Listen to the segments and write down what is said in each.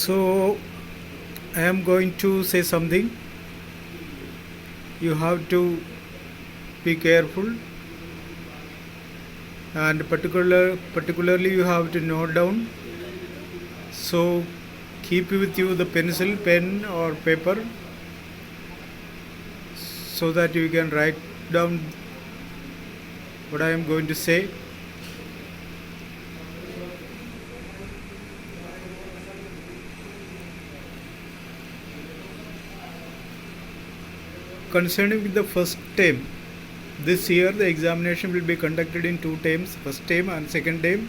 So I am going to say something. You have to be careful, and particularly you have to note down. So keep with you the pencil, pen or paper so that you can write down what I am going to say. Concerning with the first term, this year the examination will be conducted in two terms, first term and second term,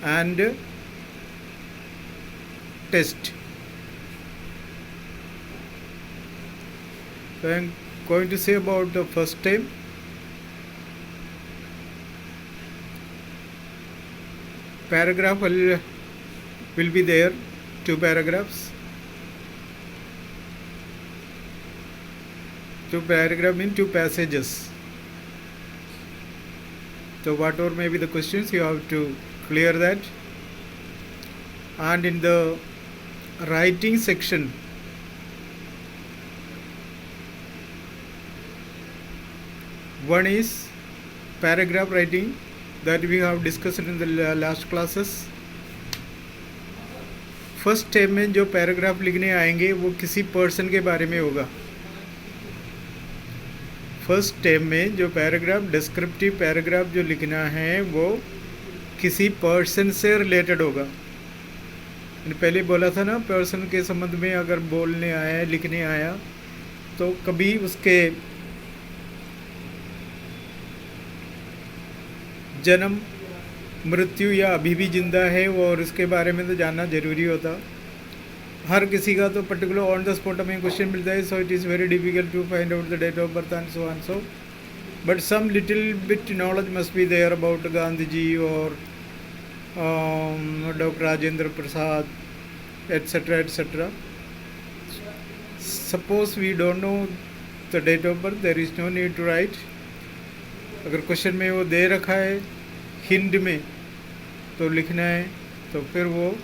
and test. So I am going to say about the first term. Paragraph will be there, two paragraphs. Two paragraph mean two passages. So whatever may be the questions, you have to clear that. And in the writing section, one is paragraph writing that we have discussed in the last classes. First time में जो paragraph लिखने आएंगे वो किसी person के बारे में होगा. फर्स्ट टाइम में जो पैराग्राफ, डिस्क्रिप्टिव पैराग्राफ जो लिखना है वो किसी पर्सन से रिलेटेड होगा. मैंने पहले बोला था ना, पर्सन के संबंध में अगर बोलने आया, लिखने आया, तो कभी उसके जन्म, मृत्यु या अभी भी जिंदा है और इसके बारे में तो जानना ज़रूरी होता. हर किसी का तो पर्टिकुलर ऑन द स्पॉट हमें क्वेश्चन मिलता है, so it is very difficult to find out the date of birth and so but some little bit knowledge must be there about Gandhi ji और doctor Rajendra Prasad etcetera etcetera. Suppose we don't know the date of birth, there is no need to write. अगर question में वो दे रखा है hint में तो लिखना है, तो फिर वो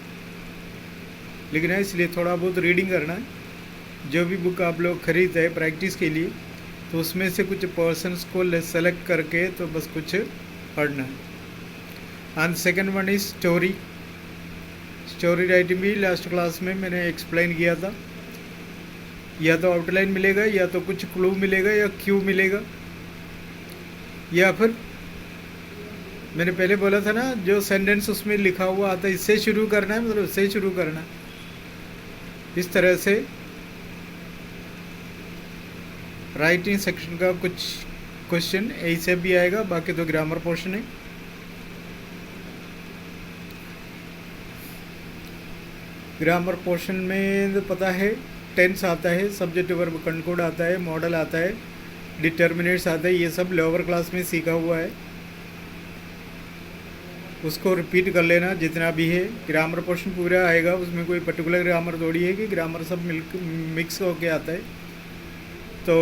लिखना है. इसलिए थोड़ा बहुत रीडिंग करना है. जो भी बुक आप लोग खरीदते हैं प्रैक्टिस के लिए, तो उसमें से कुछ पर्सन्स को सेलेक्ट करके तो बस कुछ पढ़ना है. And second one is story. Story writing भी लास्ट क्लास में मैंने एक्सप्लेन किया था. या तो आउटलाइन मिलेगा, या तो कुछ क्लू मिलेगा, या क्यू मिलेगा, या फिर मैंने पहले बोला था ना, जो सेंटेंस उसमें लिखा हुआ आता है इससे शुरू करना है, मतलब उससे शुरू करना है. इस तरह से राइटिंग सेक्शन का कुछ क्वेश्चन ऐसे भी आएगा. बाकी तो ग्रामर पोर्शन है. ग्रामर पोर्शन में तो पता है टेंस आता है, सब्जेक्ट वर्ब कंकोड आता है, मॉडल आता है, डिटर्मिनेट्स आता है. ये सब लोअर क्लास में सीखा हुआ है. उसको रिपीट कर लेना जितना भी है. ग्रामर पोर्शन पूरा आएगा, उसमें कोई पर्टिकुलर ग्रामर थोड़ी है कि ग्रामर सब मिक्स होके आता है. तो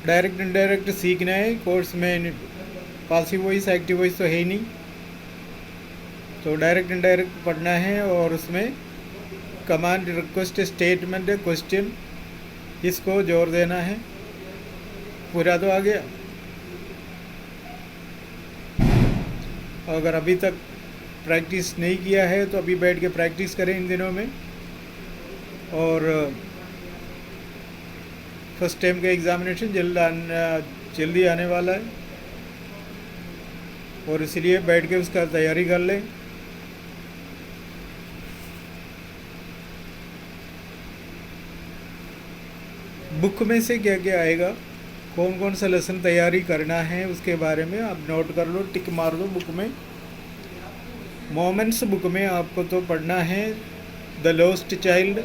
डायरेक्ट इनडायरेक्ट सीखना है. कोर्स में पासिव वॉइस एक्टिव वॉइस तो है ही नहीं, तो डायरेक्ट इनडायरेक्ट पढ़ना है. और उसमें कमांड, रिक्वेस्ट, स्टेटमेंट, क्वेश्चन, इसको जोर देना है. पूरा तो आ गया. अगर अभी तक प्रैक्टिस नहीं किया है तो अभी बैठ के प्रैक्टिस करें इन दिनों में. और फर्स्ट टाइम का एग्ज़ामिनेशन जल्दी आने वाला है, और इसलिए बैठ के उसका तैयारी कर लें. बुक में से क्या क्या आएगा, कौन कौन सा लेसन तैयारी करना है, उसके बारे में आप नोट कर लो, टिक मार दो बुक में. मोमेंट्स बुक में आपको तो पढ़ना है. द लॉस्ट चाइल्ड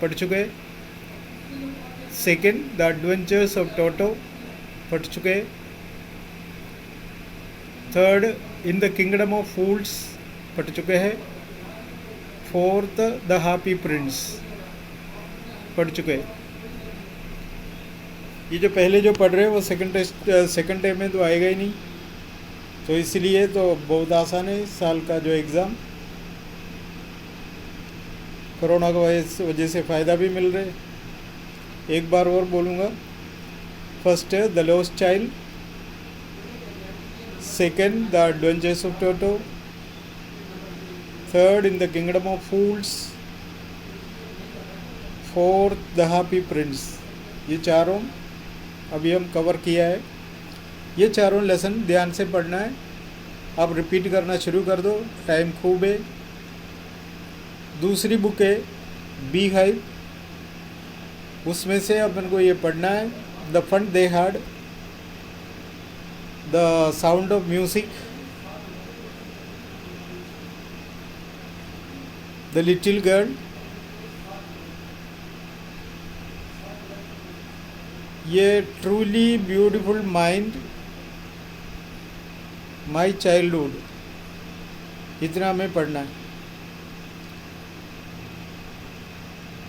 पढ़ चुके. Second, the adventures of Toto पढ़ चुके. Third, in the kingdom of fools पढ़ चुके हैं. फोर्थ, द हैप्पी प्रिंस पढ़ चुके हैं. ये जो पहले जो पढ़ रहे हैं वो सेकंड टाइम में तो आएगा ही नहीं, तो इसलिए तो बहुत आसान है इस साल का जो एग्ज़ाम। कोरोना की वजह से फ़ायदा भी मिल रहा है। एक बार और बोलूँगा, first the lost child, second the adventures of toto, third in the kingdom of fools, fourth the happy Prince. ये चारों अभी हम कवर किया है। ये चारों लेसन ध्यान से पढ़ना है। आप रिपीट करना शुरू कर दो, टाइम खूब है। दूसरी बुक है बी हाइव, उसमें से अपन को ये पढ़ना है the fun they had, the sound of music, the little girl, ये truly beautiful mind, my childhood, इतना हमें पढ़ना है।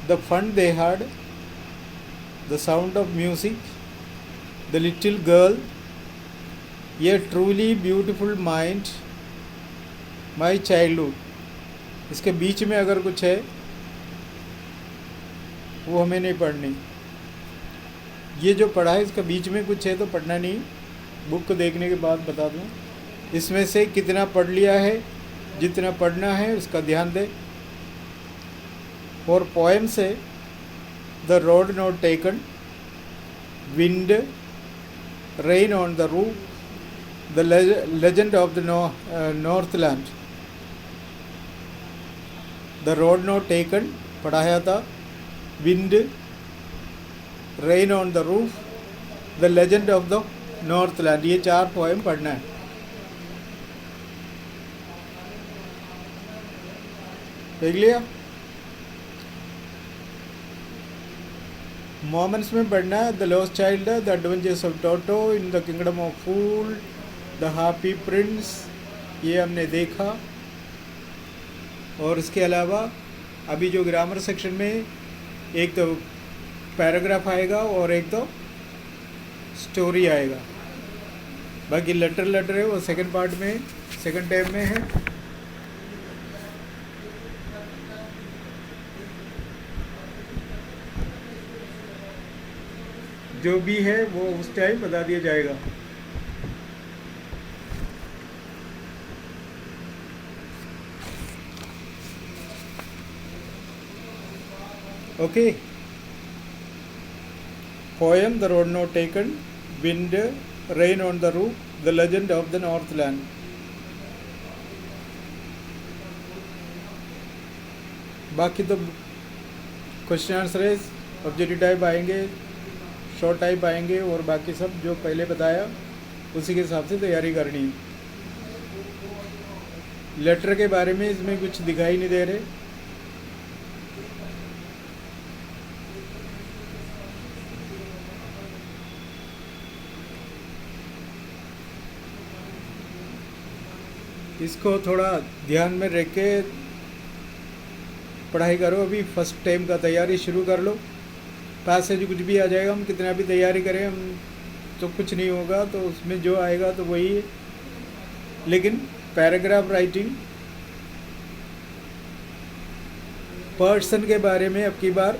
The fun they had, the sound of music, the little girl, ये truly beautiful mind, my childhood. इसके बीच में अगर कुछ है वो हमें नहीं पढ़नी। ये जो पढ़ा है इसका बीच में कुछ है तो पढ़ना नहीं, बुक को देखने के बाद बता दूँ। इसमें से कितना पढ़ लिया है, जितना पढ़ना है उसका ध्यान दें। और पोएम से the road not taken, wind, rain on the roof, the legend of the Northland. The road not taken पढ़ाया था, wind, rain on the roof, the legend of the Northland, ये चार पोएम पढ़ना है। देख लिया। मोमेंट्स में पढ़ना है The lost child, the adventures of Toto, in the kingdom of Fool, The happy Prince, ये हमने देखा। और इसके अलावा अभी जो ग्रामर सेक्शन में एक तो पैराग्राफ आएगा और एक तो स्टोरी आएगा। बाकी लेटर है वो सेकंड पार्ट में, सेकंड टाइम में है। जो भी है वो उस टाइम बता दिया जाएगा। Okay. Poem the road not taken, wind, rain on the roof, the legend of the Northland. बाकी तो क्वेश्चन आंसर है, ऑब्जेक्टिव टाइप आएंगे, शॉर्ट टाइप आएंगे, और बाकी सब जो पहले बताया उसी के हिसाब से तैयारी करनी है। लेटर के बारे में इसमें कुछ दिखाई नहीं दे रहे। इसको थोड़ा ध्यान में रख के पढ़ाई करो। अभी फर्स्ट टाइम का तैयारी शुरू कर लो। पैसेज कुछ भी आ जाएगा, हम कितना भी तैयारी करें हम तो कुछ नहीं होगा, तो उसमें जो आएगा तो वही है। लेकिन पैराग्राफ राइटिंग, पर्सन के बारे में अब की बार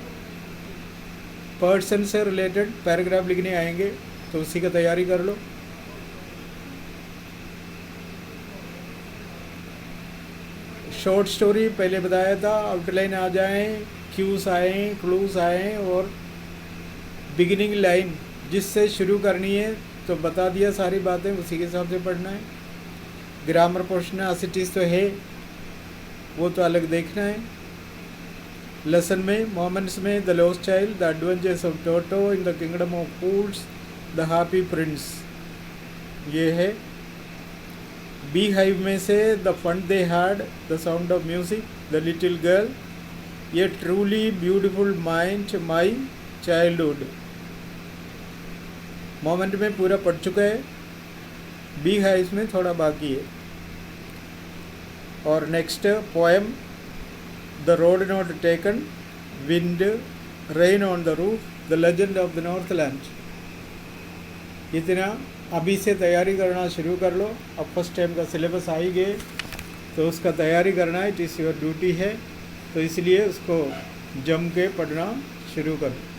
पर्सन से रिलेटेड पैराग्राफ लिखने आएंगे, तो उसी का तैयारी कर लो। शॉर्ट स्टोरी पहले बताया था, आउटलाइन आ जाए, क्यूज आए, क्लूज आए, और बिगिनिंग लाइन जिससे शुरू करनी है तो बता दिया सारी बातें, उसी के हिसाब से पढ़ना है। ग्रामर पोर्शन एसिटीज तो है, वो तो अलग देखना है। लेसन में मोमेंट्स में the lost child, the adventures of Toto, in the kingdom of fools, the happy Prince, ये है। बी हाइव में से the fun they had, the sound of music, the little girl, ये truly beautiful mind, my childhood. Moment में पूरा पढ़ चुका है, बी हाइव में थोड़ा बाकी है। और next poem the road not taken, wind, rain on the roof, the legend of the Northland, इतना अभी से तैयारी करना शुरू कर लो। अब फर्स्ट टाइम का सिलेबस आ ही गए तो उसका तैयारी करना है, इट इज़ योर ड्यूटी है, तो इसलिए उसको जम के पढ़ना शुरू करो।